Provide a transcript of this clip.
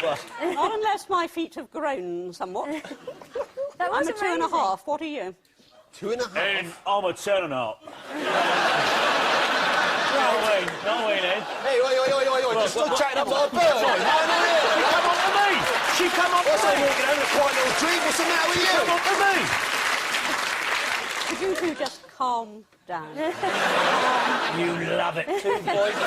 Not unless my feet have grown somewhat. I'm a 2.5. What are you? 2.5? And I'm a 10.5. Not we, then. Hey, oi, just stop chatting up like a bird. She come up to me. What's that walking over a quiet little drink? What's the matter with you? Come up to me. Could you two just calm down? You love it. 2 points.